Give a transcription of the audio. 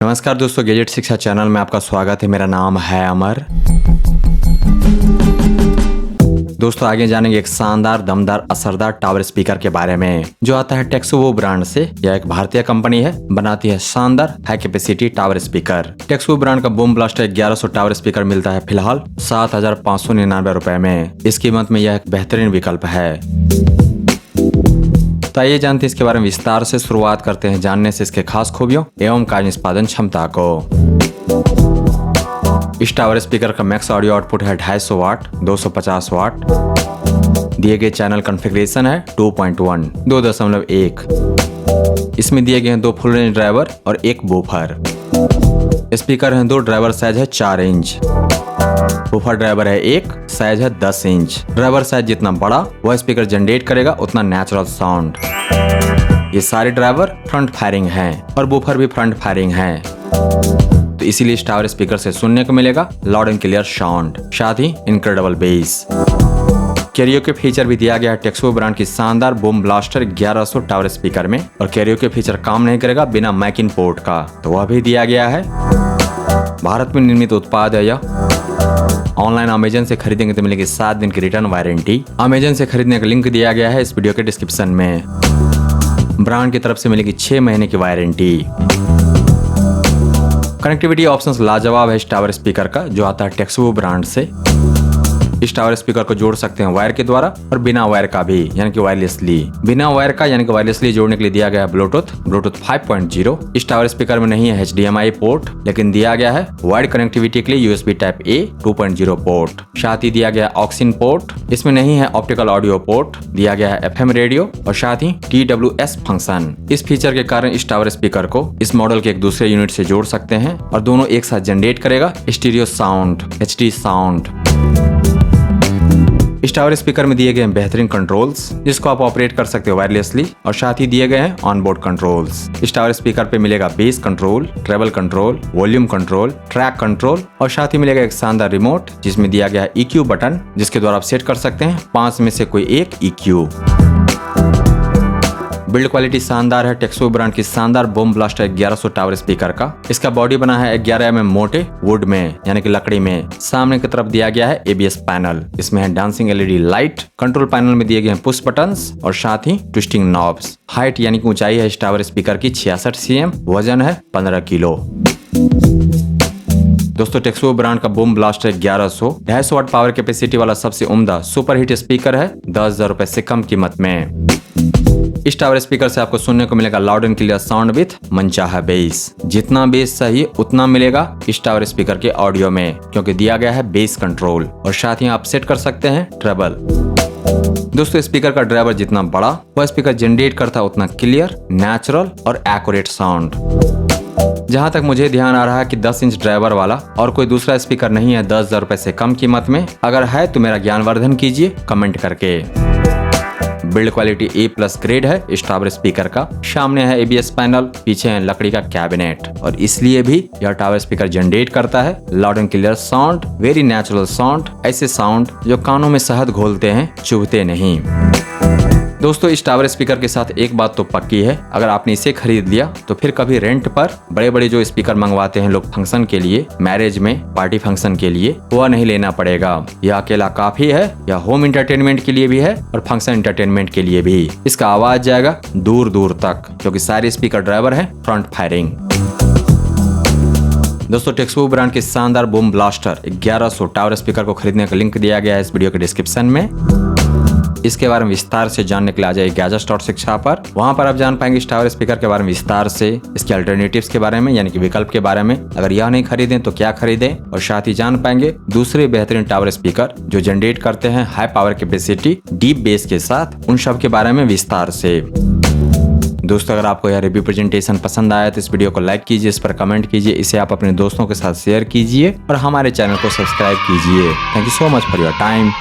नमस्कार दोस्तों, गैजेट शिक्षा चैनल में आपका स्वागत है। मेरा नाम है अमर। दोस्तों आगे जानेंगे एक शानदार, दमदार, असरदार टावर स्पीकर के बारे में जो आता है टेक्सुओ ब्रांड से। यह एक भारतीय कंपनी है, बनाती है शानदार हाई कैपेसिटी टावर स्पीकर। टेक्सुओ ब्रांड का बूम ब्लास्टर 1100 टावर स्पीकर मिलता है फिलहाल 7,599 रुपए में। इस कीमत में यह एक बेहतरीन विकल्प है। तो आइए जानते हैं इसके बारे में विस्तार से। शुरुआत करते हैं जानने से इसके खास खूबियों एवं कार्य निष्पादन क्षमता को। इस टावर स्पीकर का मैक्स ऑडियो आउटपुट है 250 वाट, 250 वाट। दिए गए चैनल कॉन्फ़िगरेशन है 2.1, 2.1। इसमें दिए गए हैं 2 फुल रेंज ड्राइवर और 1 बूफर। स्पीकर हैं 2, ड्राइवर साइज है 4 इंच। बूफर ड्राइवर है 1, साइज है 10 इंच। ड्राइवर साइज जितना बड़ा वह स्पीकर जनरेट करेगा उतना नेचुरल साउंड। ये सारे ड्राइवर फ्रंट फायरिंग हैं और बूफर भी फ्रंट फायरिंग हैं, तो इसीलिए इस टावर स्पीकर से सुनने को मिलेगा लाउड एंड क्लियर साउंड, साथ ही इनक्रेडिबल बेस। कैरियो के फीचर भी दिया गया है टेक्सुओ ब्रांड की शानदार बूम ब्लास्टर 1100 टावर स्पीकर में। और कैरियो के फीचर काम नहीं करेगा बिना मैक इन पोर्ट का, तो वह भी दिया गया है। भारत में निर्मित उत्पाद है यह। ऑनलाइन अमेजन से खरीदेंगे तो मिलेगी 7 दिन की रिटर्न वारंटी। अमेजन से खरीदने का लिंक दिया गया है इस वीडियो के डिस्क्रिप्शन में। ब्रांड की तरफ से मिलेगी 6 महीने की वारंटी। कनेक्टिविटी ऑप्शंस लाजवाब है इस टावर स्पीकर का जो आता है टेक्सुओ ब्रांड से। इस टावर स्पीकर को जोड़ सकते हैं वायर के द्वारा और बिना वायर का भी, यानी कि वायरलेसली। बिना वायर का यानी कि वायरलेसली जोड़ने के लिए दिया गया है ब्लूटूथ 5.0। इस टावर स्पीकर में नहीं है HDMI पोर्ट, लेकिन दिया गया है वायर्ड कनेक्टिविटी के लिए USB टाइप A 2.0 पोर्ट। साथ ही दिया गया ऑक्सिन पोर्ट। इसमें नहीं है ऑप्टिकल ऑडियो पोर्ट। दिया गया है FM रेडियो और साथ ही TWS फंक्शन। इस फीचर के कारण इस टावर स्पीकर को इस मॉडल के एक दूसरे यूनिट से जोड़ सकते हैं और दोनों एक साथ जनरेट करेगा स्टीरियो साउंड, HD साउंड। इस टावर स्पीकर में दिए गए हैं बेहतरीन कंट्रोल्स जिसको आप ऑपरेट कर सकते हो वायरलेसली, और साथ ही दिए गए हैं ऑनबोर्ड कंट्रोल्स। इस टावर स्पीकर पे मिलेगा bass control, treble control, volume control, track control और साथ ही मिलेगा एक शानदार रिमोट जिसमें दिया गया है EQ बटन, जिसके द्वारा आप सेट कर सकते हैं 5 में से कोई एक EQ। बिल्ड क्वालिटी शानदार है टेक्सुओ ब्रांड की शानदार बूम ब्लास्टर 1100 टावर स्पीकर का। इसका बॉडी बना है 11 mm मोटे वुड में, यानी कि लकड़ी में। सामने की तरफ दिया गया है ABS पैनल। इसमें है dancing LED light. Control panel में दिए गए हैं पुश बटन्स और साथ ही ट्विस्टिंग नॉब्स। हाइट यानी कि ऊंचाई है इस टावर स्पीकर की 66 cm। वजन है 15 किलो। दोस्तों टेक्सुओ ब्रांड का boom blaster 1100 250 watt power capacity वाला सबसे उम्दा सुपर हिट स्पीकर है 10,000 रुपए से कम कीमत में। इस टावर स्पीकर से आपको सुनने को मिलेगा loud and clear sound with मनचाहा बेस। जितना बेस चाहिए उतना मिलेगा इस टावर स्पीकर के ऑडियो में, क्योंकि दिया गया है बेस कंट्रोल और साथ ही आप सेट कर सकते हैं ट्रेबल। दोस्तों स्पीकर का ड्राइवर जितना बड़ा वह स्पीकर जनरेट करता है उतना क्लियर, नेचुरल और एक्यूरेट साउंड। जहां तक मुझे ध्यान आ रहा है कि 10 इंच ड्राइवर वाला और कोई दूसरा स्पीकर नहीं है 10,000 रुपए से कम कीमत में। अगर है तो मेरा ज्ञानवर्धन कीजिए कमेंट करके। बिल्ड क्वालिटी A+ ग्रेड है इस टावर स्पीकर का। सामने है ABS पैनल, पीछे है लकड़ी का कैबिनेट, और इसलिए भी यह टावर स्पीकर जनरेट करता है loud and clear sound, very natural sound. ऐसे साउंड जो कानों में शहद घोलते हैं, चुभते नहीं। दोस्तों इस टावर स्पीकर के साथ एक बात तो पक्की है, अगर आपने इसे खरीद लिया तो फिर कभी रेंट पर बड़े बड़े जो स्पीकर मंगवाते हैं लोग फंक्शन के लिए, मैरिज में, पार्टी फंक्शन के लिए, वह नहीं लेना पड़ेगा। यह अकेला काफी है। यह होम एंटरटेनमेंट के लिए भी है और फंक्शन एंटरटेनमेंट के लिए भी। इसका आवाज जाएगा दूर दूर तक, क्योंकि सारे स्पीकर ड्राइवर है फ्रंट फायरिंग। दोस्तों टेक्सुओ ब्रांड के शानदार बूम ब्लास्टर 1100 टावर स्पीकर को खरीदने का लिंक दिया गया है इस वीडियो के डिस्क्रिप्शन में। इसके बारे में विस्तार से जानने के लिए आ जाइए गैजेट्स.शिक्षा पर। वहां पर आप जान पाएंगे इस टावर स्पीकर के बारे में विस्तार से, इसके अल्टरनेटिव्स के बारे में, यानी कि विकल्प के बारे में। अगर यह नहीं खरीदें तो क्या खरीदें, और साथ ही जान पाएंगे दूसरे बेहतरीन टावर स्पीकर जो जनरेट करते हैं high power capacity deep base के साथ, उन सब के बारे में विस्तार से। दोस्तों अगर आपको यह रिव्यू प्रेजेंटेशन पसंद आया तो इस वीडियो को लाइक कीजिए, इस पर कमेंट कीजिए, इसे आप अपने दोस्तों के साथ शेयर कीजिए और हमारे चैनल को सब्सक्राइब कीजिए। Thank you so much for your time.